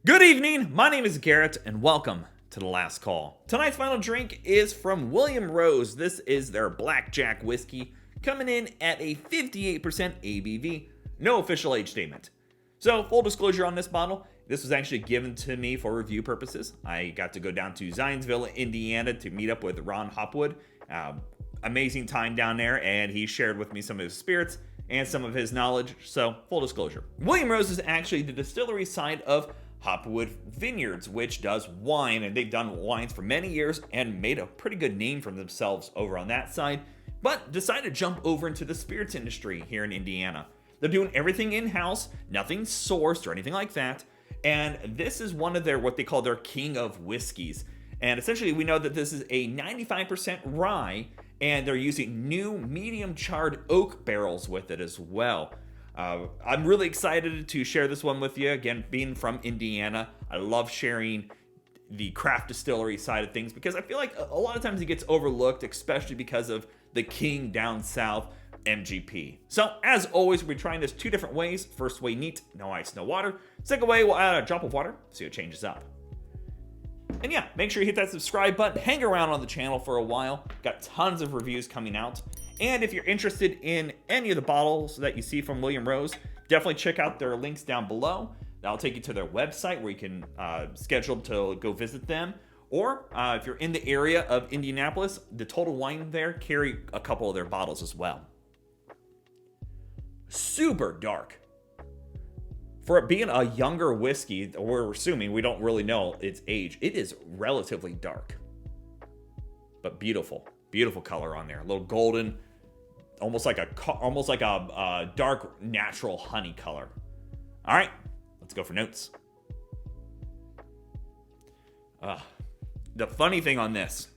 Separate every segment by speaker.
Speaker 1: Good evening, my name is Garrett, and welcome to The Last Call. Tonight's final drink is from William Rose. This is their Blackjack whiskey, coming in at a 58% ABV. No official age statement. So, full disclosure on this bottle, this was actually given to me for review purposes. I got to go down to Zionsville, Indiana to meet up with Ron Hopwood. Amazing time down there, and he shared with me some of his spirits and some of his knowledge, so full disclosure. William Rose is actually the distillery side of Hopwood Vineyards, which does wine, and they've done wines for many years and made a pretty good name for themselves over on that side, but decided to jump over into the spirits industry here in Indiana. They're doing everything in-house, nothing sourced or anything like that, and this is one of their, what they call their king of whiskeys. And essentially we know that this is a 95% rye, and they're using new medium charred oak barrels with it as well. I'm really excited to share this one with you. Again, being from Indiana, I love sharing the craft distillery side of things because I feel like a lot of times it gets overlooked, especially because of the king down south, MGP. So, as always, we're trying this two different ways. First way, neat, no ice, no water. Second way, we'll add a drop of water, see what changes up. And yeah, make sure you hit that subscribe button. Hang around on the channel for a while. Got tons of reviews coming out. And if you're interested in any of the bottles that you see from William Rose, definitely check out their links down below. That'll take you to their website where you can schedule to go visit them. Or if you're in the area of Indianapolis, the Total Wine there carry a couple of their bottles as well. Super dark. For it being a younger whiskey, we're assuming, we don't really know its age, it is relatively dark. But beautiful. Beautiful color on there. A little golden, almost like a dark natural honey color. All right, let's go for notes. The funny thing on this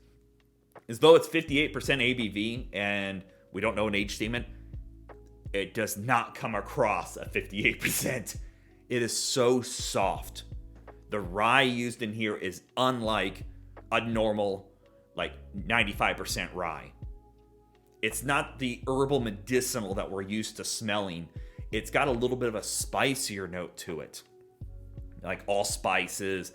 Speaker 1: is, though it's 58% ABV and we don't know an age statement, it does not come across a 58%. It is so soft. The rye used in here is unlike a normal, like 95% rye. It's not the herbal medicinal that we're used to smelling. It's got a little bit of a spicier note to it. Like allspices,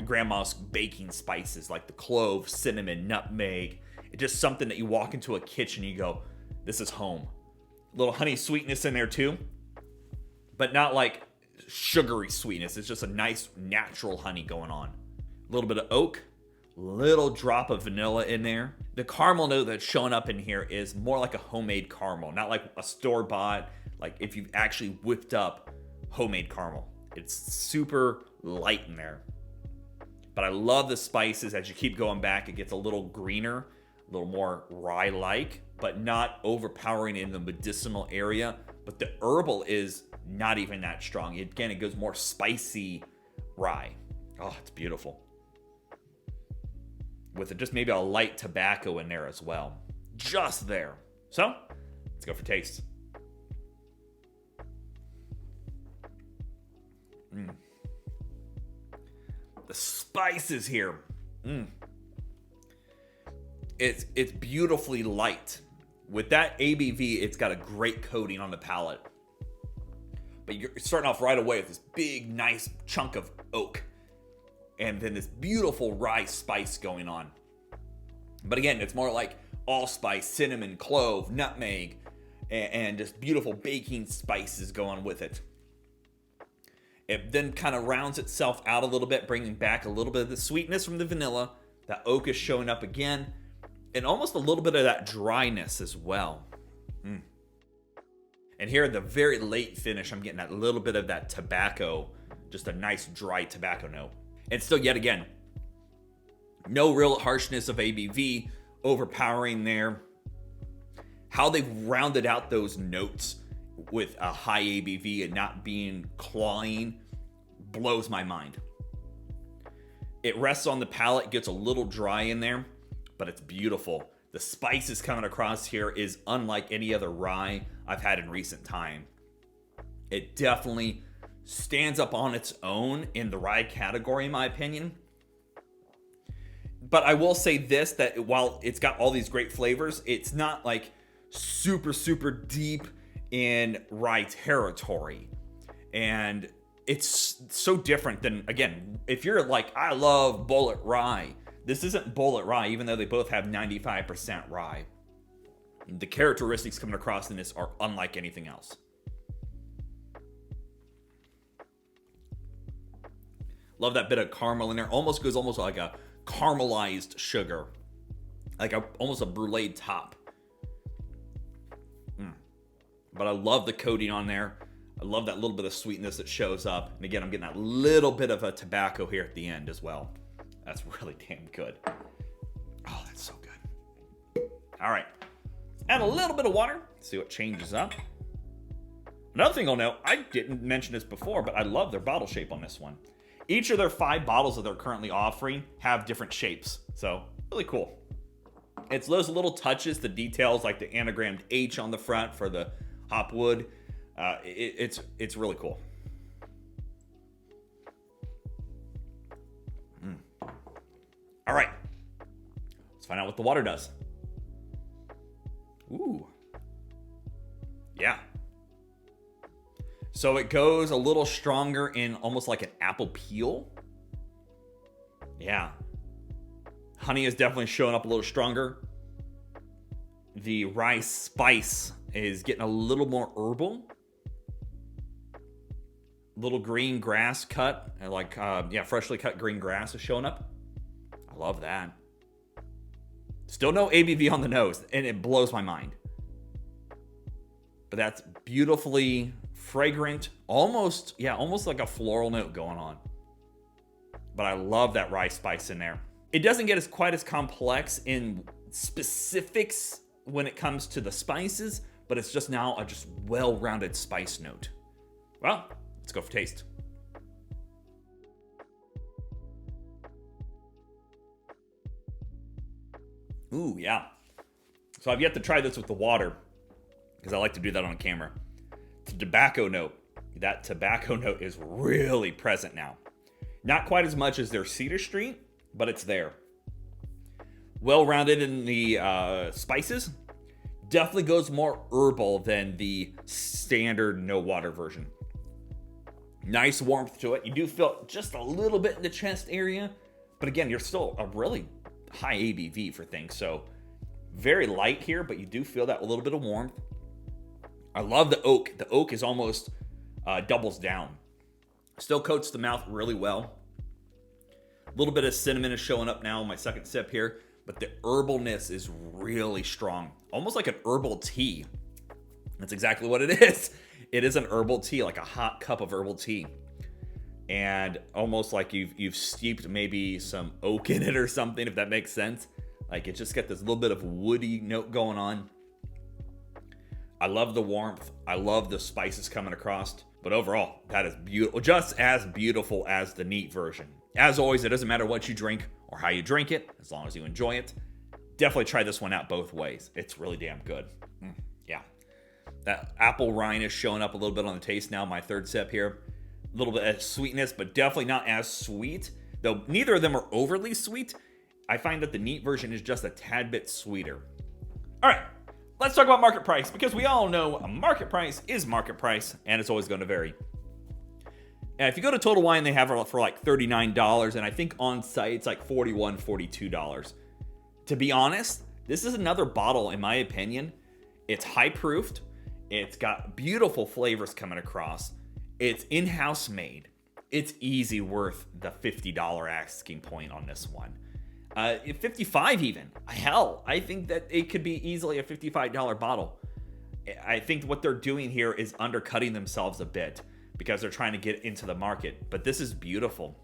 Speaker 1: grandma's baking spices, like the clove, cinnamon, nutmeg. It's just something that you walk into a kitchen and you go, this is home. A little honey sweetness in there too, but not like sugary sweetness. It's just a nice natural honey going on. A little bit of oak, little drop of vanilla in there. The caramel note that's showing up in here is more like a homemade caramel, not like a store-bought, like if you've actually whipped up homemade caramel. It's super light in there. But I love the spices. As you keep going back, it gets a little greener, a little more rye-like, but not overpowering in the medicinal area. But the herbal is not even that strong. Again, it goes more spicy rye. Oh, it's beautiful. With just maybe a light tobacco in there as well. Just there. So, let's go for taste. The spices here. It's beautifully light. With that ABV, it's got a great coating on the palate. But you're starting off right away with this big, nice chunk of oak. And then this beautiful rye spice going on. But again, it's more like allspice, cinnamon, clove, nutmeg, and just beautiful baking spices going with it. It then kind of rounds itself out a little bit, bringing back a little bit of the sweetness from the vanilla. That oak is showing up again. And almost a little bit of that dryness as well. And here at the very late finish, I'm getting that little bit of that tobacco, just a nice dry tobacco note. And still, yet again, no real harshness of ABV overpowering there. How they've rounded out those notes with a high ABV and not being clawing blows my mind. It rests on the palate, gets a little dry in there, but it's beautiful. The spices coming across here is unlike any other rye I've had in recent time. It definitely stands up on its own in the rye category, in my opinion. But I will say this, that while it's got all these great flavors, it's not like super, super deep in rye territory. And it's so different than, again, if you're like, I love Bullet Rye, this isn't Bullet Rye, even though they both have 95% rye. The characteristics coming across in this are unlike anything else. Love that bit of caramel in there. Almost goes almost like a caramelized sugar. Like almost a brulee top. But I love the coating on there. I love that little bit of sweetness that shows up. And again, I'm getting that little bit of a tobacco here at the end as well. That's really damn good. Oh, that's so good. All right. Add a little bit of water. See what changes up. Another thing I'll note, I didn't mention this before, but I love their bottle shape on this one. Each of their 5 bottles that they're currently offering have different shapes. So, really cool. It's those little touches, the details, like the anagrammed H on the front for the hopwood. It's really cool. All right. Let's find out what the water does. Ooh. Yeah. So it goes a little stronger in almost like an apple peel. Yeah. Honey is definitely showing up a little stronger. The rice spice is getting a little more herbal. Little green grass cut, like freshly cut green grass is showing up. I love that. Still no ABV on the nose, and it blows my mind. But that's beautifully fragrant, almost like a floral note going on. But I love that rice spice in there. It doesn't get quite as complex in specifics when it comes to the spices, but it's just now a just well-rounded spice note. Well, let's go for taste. Ooh, yeah. So I've yet to try this with the water, because I like to do that on camera. The tobacco note. That tobacco note is really present now. Not quite as much as their Cedar Street, but it's there. Well-rounded in the spices. Definitely goes more herbal than the standard no water version. Nice warmth to it. You do feel just a little bit in the chest area, but again, you're still a really high ABV for things, so very light here, but you do feel that a little bit of warmth. I love the oak. The oak is almost doubles down. Still coats the mouth really well. A little bit of cinnamon is showing up now in my second sip here, but the herbalness is really strong. Almost like an herbal tea. That's exactly what it is. It is an herbal tea, like a hot cup of herbal tea. And almost like you've steeped maybe some oak in it or something, if that makes sense. Like it just got this little bit of woody note going on. I love the warmth. I love the spices coming across. But overall, that is beautiful. Just as beautiful as the neat version. As always, it doesn't matter what you drink or how you drink it, as long as you enjoy it. Definitely try this one out both ways. It's really damn good. Yeah. That apple rind is showing up a little bit on the taste now. My third sip here. A little bit of sweetness, but definitely not as sweet. Though neither of them are overly sweet. I find that the neat version is just a tad bit sweeter. All right. Let's talk about market price, because we all know a market price is market price, and it's always going to vary. And if you go to Total Wine, they have it for like $39, and I think on site it's like $41, $42. To be honest, this is another bottle, in my opinion. It's high-proofed. It's got beautiful flavors coming across. It's in-house made. It's easy worth the $50 asking point on this one. 55 even. Hell, I think that it could be easily a $55 bottle. I think what they're doing here is undercutting themselves a bit because they're trying to get into the market. But this is beautiful.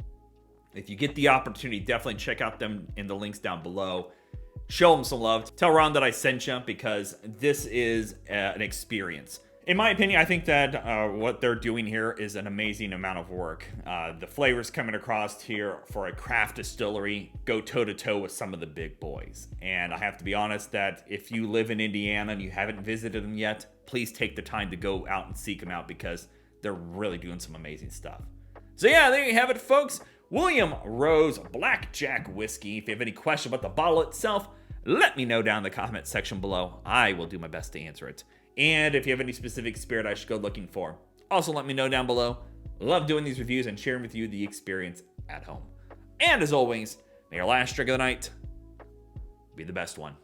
Speaker 1: If you get the opportunity, definitely check out them in the links down below. Show them some love. Tell Ron that I sent you, because this is an experience. In my opinion, I think that what they're doing here is an amazing amount of work. The flavors coming across here for a craft distillery go toe-to-toe with some of the big boys. And I have to be honest that if you live in Indiana and you haven't visited them yet, please take the time to go out and seek them out, because they're really doing some amazing stuff. So yeah, there you have it, folks. William Rose Blackjack Whiskey. If you have any question about the bottle itself, let me know down in the comment section below. I will do my best to answer it. And if you have any specific spirit I should go looking for, also let me know down below. I love doing these reviews and sharing with you the experience at home. And as always, may your last drink of the night be the best one.